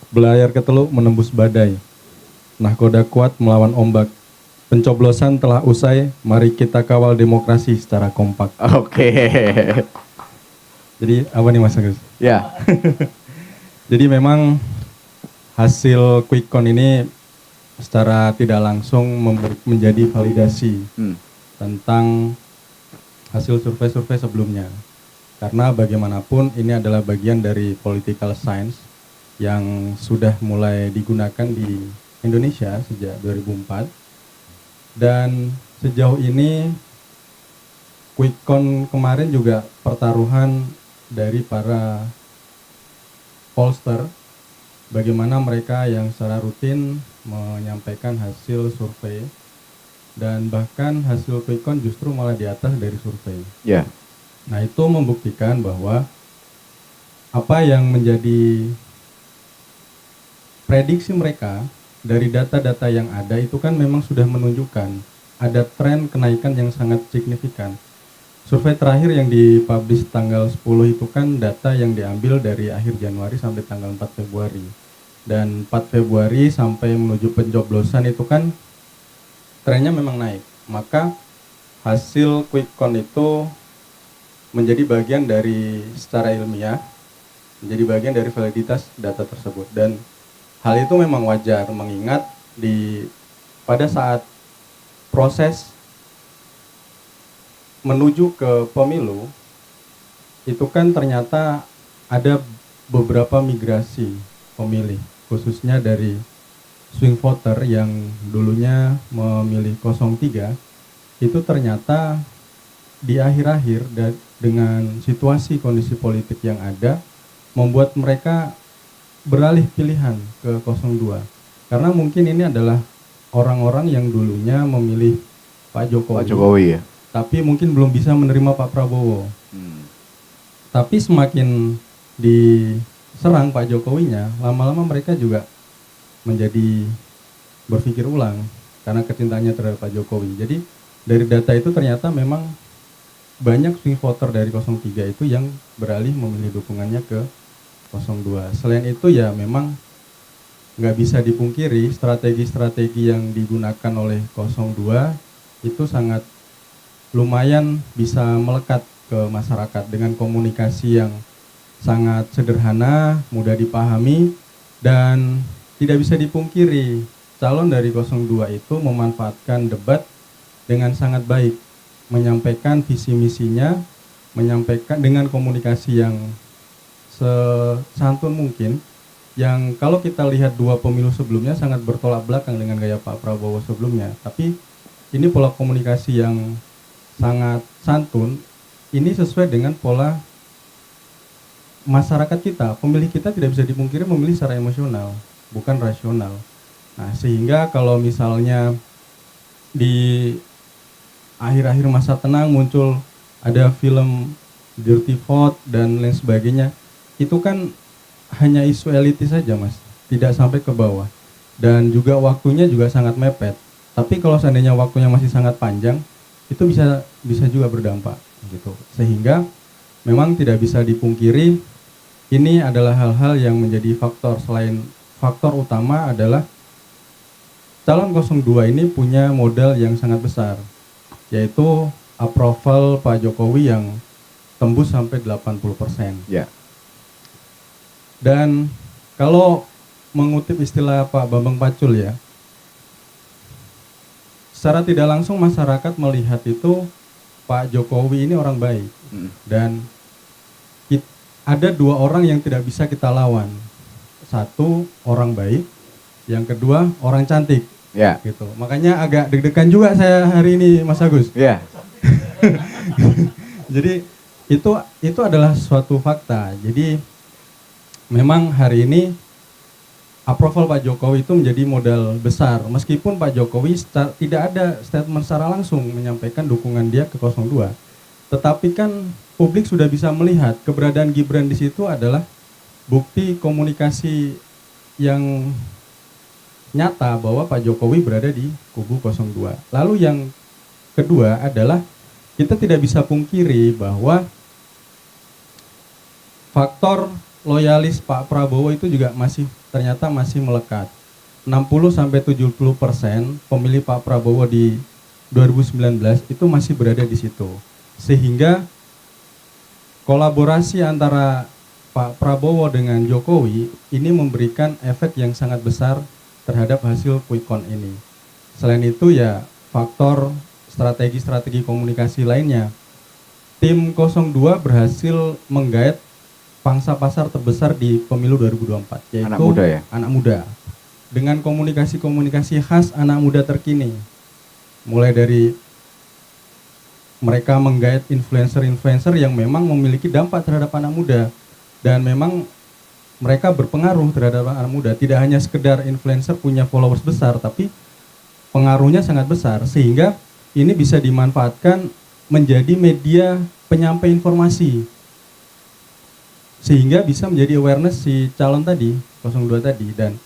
Belayar ke Teluk menembus badai. Nahkoda kuat melawan ombak. Pencoblosan telah usai, mari kita kawal demokrasi secara kompak. Oke. Jadi apa nih Mas Agus? Ya. Jadi memang hasil quick count ini secara tidak langsung menjadi validasi tentang hasil survei-survei sebelumnya. Karena bagaimanapun ini adalah bagian dari political science yang sudah mulai digunakan di Indonesia sejak 2004. Dan sejauh ini quick count kemarin juga pertaruhan dari para pollster, bagaimana mereka yang secara rutin menyampaikan hasil survei dan bahkan hasil quick count justru malah di atas dari survei. Ya. Nah, itu membuktikan bahwa apa yang menjadi prediksi mereka dari data-data yang ada itu kan memang sudah menunjukkan ada tren kenaikan yang sangat signifikan. Survei terakhir yang dipublish tanggal 10 itu kan data yang diambil dari akhir Januari sampai tanggal 4 Februari. Dan 4 Februari sampai menuju pencoblosan itu kan trennya memang naik. Maka hasil quick count itu menjadi bagian dari secara ilmiah, menjadi bagian dari validitas data tersebut. Dan hal itu memang wajar mengingat pada saat proses menuju ke pemilu itu kan ternyata ada beberapa migrasi pemilih, khususnya dari swing voter yang dulunya memilih 03, itu ternyata di akhir-akhir dengan situasi kondisi politik yang ada membuat mereka beralih pilihan ke 02. Karena mungkin ini adalah orang-orang yang dulunya memilih Pak Jokowi ya. Tapi mungkin belum bisa menerima Pak Prabowo. Tapi semakin diserang Pak Jokowinya, lama-lama mereka juga menjadi berpikir ulang karena kecintaannya terhadap Pak Jokowi. Jadi dari data itu ternyata memang banyak swing voter dari 03 itu yang beralih memilih dukungannya ke 02. Selain itu ya memang nggak bisa dipungkiri strategi-strategi yang digunakan oleh 02 itu sangat lumayan bisa melekat ke masyarakat dengan komunikasi yang sangat sederhana, mudah dipahami, dan tidak bisa dipungkiri calon dari 02 itu memanfaatkan debat dengan sangat baik, menyampaikan visi misinya, menyampaikan dengan komunikasi yang sesantun mungkin, yang kalau kita lihat dua pemilu sebelumnya sangat bertolak belakang dengan gaya Pak Prabowo sebelumnya. Tapi ini pola komunikasi yang sangat santun, ini sesuai dengan pola masyarakat kita. Pemilih kita tidak bisa dipungkiri memilih secara emosional, bukan rasional. Nah, sehingga kalau misalnya di akhir-akhir masa tenang muncul ada film Dirty Vote dan lain sebagainya, itu kan hanya isu elitis saja, Mas, tidak sampai ke bawah. Dan juga waktunya juga sangat mepet. Tapi kalau seandainya waktunya masih sangat panjang, itu bisa juga berdampak gitu. Sehingga memang tidak bisa dipungkiri ini adalah hal-hal yang menjadi faktor. Selain faktor utama adalah calon 02 ini punya modal yang sangat besar, yaitu approval Pak Jokowi yang tembus sampai 80%. Ya. Dan kalau mengutip istilah Pak Bambang Pacul ya, secara tidak langsung masyarakat melihat itu Pak Jokowi ini orang baik. Dan ada dua orang yang tidak bisa kita lawan. Satu, orang baik. Yang kedua, orang cantik. Ya. Gitu. Makanya agak deg-degan juga saya hari ini, Mas Agus. Ya. Jadi itu adalah suatu fakta. Jadi memang hari ini approval Pak Jokowi itu menjadi modal besar. Meskipun Pak Jokowi tidak ada statement secara langsung menyampaikan dukungan dia ke 02. Tetapi kan publik sudah bisa melihat keberadaan Gibran di situ adalah bukti komunikasi yang nyata bahwa Pak Jokowi berada di kubu 02. Lalu yang kedua adalah kita tidak bisa pungkiri bahwa faktor loyalis Pak Prabowo itu juga ternyata masih melekat. 60-70% pemilih Pak Prabowo di 2019 itu masih berada di situ. Sehingga kolaborasi antara Pak Prabowo dengan Jokowi ini memberikan efek yang sangat besar terhadap hasil quick count ini. Selain itu ya faktor strategi-strategi komunikasi lainnya. Tim 02 berhasil menggait pangsa pasar terbesar di pemilu 2024, yaitu anak muda ya? Anak muda. Dengan komunikasi-komunikasi khas anak muda terkini. Mulai dari mereka menggait influencer-influencer yang memang memiliki dampak terhadap anak muda. Dan memang mereka berpengaruh terhadap anak muda. Tidak hanya sekedar influencer punya followers besar, tapi pengaruhnya sangat besar. Sehingga ini bisa dimanfaatkan menjadi media penyampai informasi. Sehingga bisa menjadi awareness si calon tadi, 02 tadi. Dan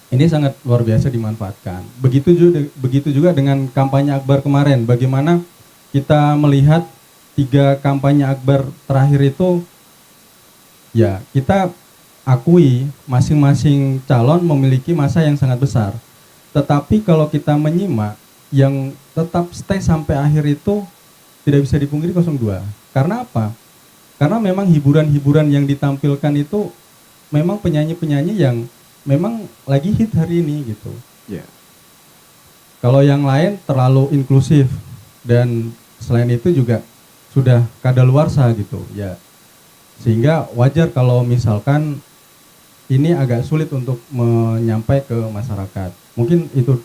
ini sangat luar biasa dimanfaatkan. Begitu juga dengan kampanye akbar kemarin. Bagaimana kita melihat 3 kampanye akbar terakhir itu, ya kita akui masing-masing calon memiliki masa yang sangat besar. Tetapi kalau kita menyimak, yang tetap stay sampai akhir itu tidak bisa dipungkiri 02. Karena apa? Karena memang hiburan-hiburan yang ditampilkan itu memang penyanyi-penyanyi yang memang lagi hit hari ini gitu. Yeah. Kalau yang lain terlalu inklusif dan selain itu juga sudah kadaluarsa gitu ya. Sehingga wajar kalau misalkan ini agak sulit untuk menyampaikan ke masyarakat. Mungkin itu